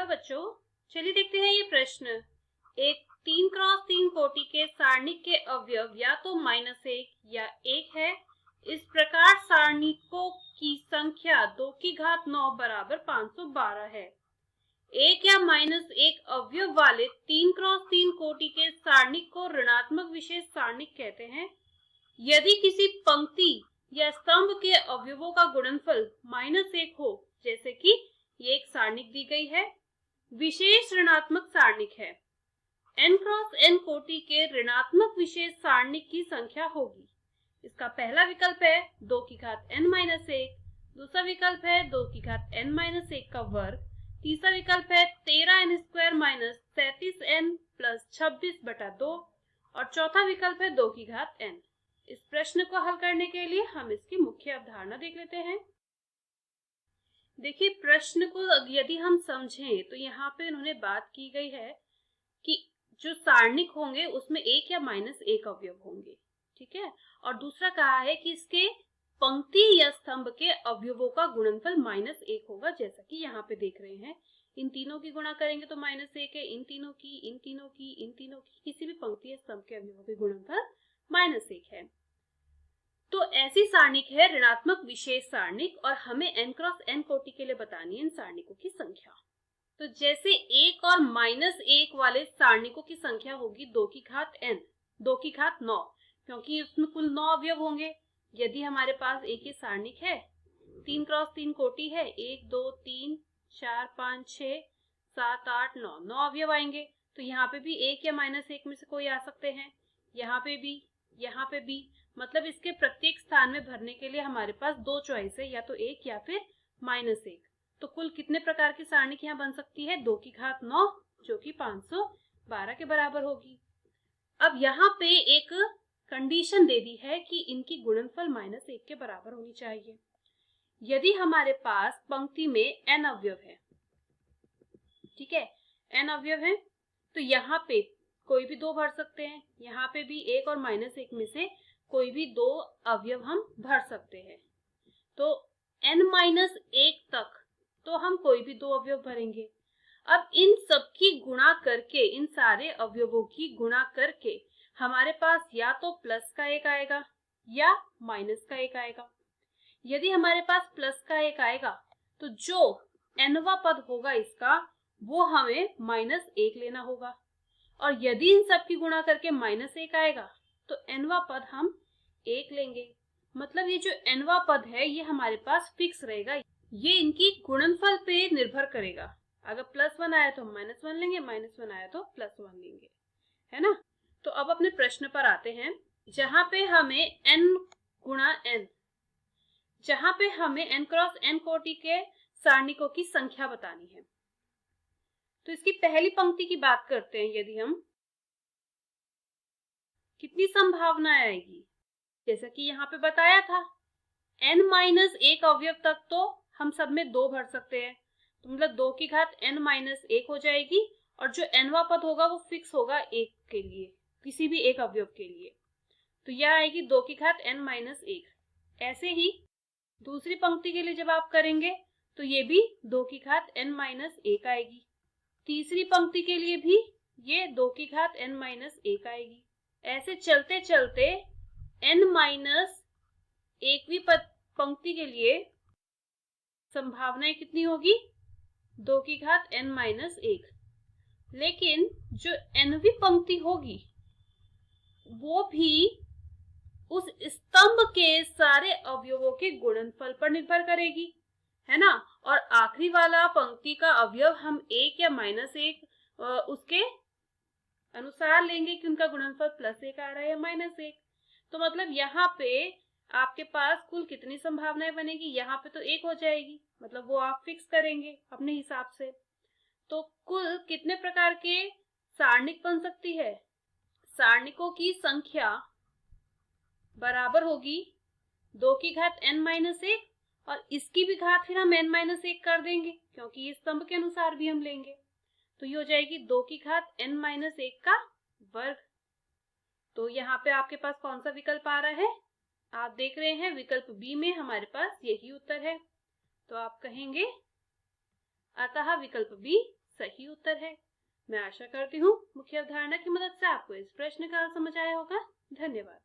Hello बच्चों, चलिए देखते हैं ये प्रश्न। एक 3x3 कोटि के सारणिक के अवयव या तो -1 या 1 है। इस प्रकार सारणिकों की संख्या 2 की घात 9 बराबर 512 है। एक या -1 अवयव वाले 3x3 कोटि के सारणिक को ऋणात्मक विशेष सारणिक कहते हैं। यदि किसी पंक्ति या स्तंभ के अवयवों का गुणनफल -1 हो, जैसे कि ये एक सारणिक दी गई है, विशेष ऋणात्मक सारणिक है। n क्रॉस n कोटि के ऋणात्मक विशेष सारणिक की संख्या होगी। इसका पहला विकल्प है 2 की घात n-1, दूसरा विकल्प है 2 की घात n-1 का वर्ग, तीसरा विकल्प है 13n² - 37n + 26/2 और चौथा विकल्प है 2 की घात n। इस प्रश्न को हल करने के लिए हम इसकी मुख्य अवधारणा देख लेते हैं। देखिए, प्रश्न को यदि हम समझें तो यहाँ पे उन्होंने बात की गई है कि जो सारणिक होंगे उसमें 1 या -1 अवयव होंगे, ठीक है। और दूसरा कहा है कि इसके पंक्ति या स्तंभ के अवयवों का गुणनफल -1 होगा, जैसा कि यहाँ पे देख रहे हैं। इन तीनों की गुणा करेंगे तो -1 है, इन तीनों की, इन तीनों की, इन तीनों की, किसी भी पंक्ति या स्तंभ के अवयवों के गुणनफल -1 है। तो ऐसी सारणिक है ऋणात्मक विशेष सारणिक, और हमें n क्रॉस n कोटि के लिए बतानी है इन सारणिकों की संख्या। तो जैसे 1 और -1 वाले सारणिकों की संख्या होगी 2 की घात n, 2 की घात 9, क्योंकि उसमें कुल 9 अवयव होंगे। यदि हमारे पास एक ही सारणिक है, 3 क्रॉस 3 कोटि है, 1 2 3 4 5 6 7 8 9, 9 अवयव आएंगे। तो यहाँ पे भी 1 या -1 में से कोई आ सकते हैं, यहाँ पे भी, यहाँ पे भी। मतलब इसके प्रत्येक स्थान में भरने के लिए हमारे पास 2 चॉइस है, या तो 1 या फिर -1। तो कुल कितने प्रकार की सारणिक यहाँ बन सकती है? 2 की घात 9, जो कि 512 के बराबर होगी। अब यहाँ पे एक कंडीशन दे दी है कि इनकी गुणनफल -1 के बराबर होनी चाहिए। यदि हमारे पास पंक्ति में n अवयव है, ठीक है, n अवयव है, तो यहाँ पे कोई भी 2 भर सकते हैं, यहाँ पे भी 1 और -1 में से कोई भी 2 अवयव हम भर सकते हैं। तो n-1 तक तो हम कोई भी 2 अवयव भरेंगे। अब इन सबकी गुणा करके, इन सारे अवयवों की गुणा करके हमारे पास या तो प्लस का 1 आएगा या माइनस का 1 आएगा। यदि हमारे पास प्लस का 1 आएगा तो जो nवा पद होगा इसका, वो हमें -1 लेना होगा। और यदि इन सब की गुणा करके -1 आएगा तो nवा पद हम 1 लेंगे। मतलब ये जो nवा पद है ये हमारे पास फिक्स रहेगा, ये इनकी गुणनफल पे निर्भर करेगा। अगर +1 आया तो हम -1 लेंगे, -1 आया तो +1 लेंगे, है ना। तो अब अपने प्रश्न पर आते हैं, जहां पे हमें n गुणा n, जहां पे हमें n क्रॉस n कोटि के सारणिकों की संख्या बतानी है। तो इसकी पहली पंक्ति की बात करते हैं। यदि हम, कितनी संभावना आएगी? जैसा कि यहाँ पे बताया था, n-1 अवयव तक तो हम सब में 2 भर सकते हैं, तो मतलब 2 की घात n-1 हो जाएगी, और जो nवा पद होगा वो फिक्स होगा 1 के लिए, किसी भी एक अवयव के लिए। तो यह आएगी 2 की घात n-1। ऐसे ही दूसरी पंक्ति के लिए जब आप करेंगे तो ये भी 2 की घात n-1 आएगी। तीसरी पंक्ति के लिए भी ये 2 की घात n-1 आएगी। ऐसे चलते चलते n-1वीं पंक्ति के लिए संभावनाएं कितनी होगी? 2 की घात n-1। लेकिन जो nवीं पंक्ति होगी वो भी उस स्तंभ के सारे अवयवों के गुणनफल पर निर्भर करेगी, है ना। और आखिरी वाला पंक्ति का अवयव हम 1 या -1 उसके अनुसार लेंगे कि उनका गुणनफल +1 आ रहा है या -1। तो मतलब यहाँ पे आपके पास कुल कितनी संभावनाएं बनेगी? यहाँ पे तो 1 हो जाएगी, मतलब वो आप फिक्स करेंगे अपने हिसाब से। तो कुल कितने प्रकार के सारणिक बन सकती है? सारणिकों की संख्या बराबर होगी 2 की घात n-1, और इसकी भी घात फिर हम n-1 कर देंगे, क्योंकि ये स्तंभ के अनुसार भी हम लेंगे। तो ये हो जाएगी 2 की घात n-1 का वर्ग। तो यहाँ पे आपके पास कौन सा विकल्प आ रहा है? आप देख रहे हैं विकल्प बी में हमारे पास यही उत्तर है। तो आप कहेंगे अतः विकल्प बी सही उत्तर है। मैं आशा करती हूँ मुख्य अवधारणा की मदद से आपको इस प्रश्न का समझ आया होगा। धन्यवाद।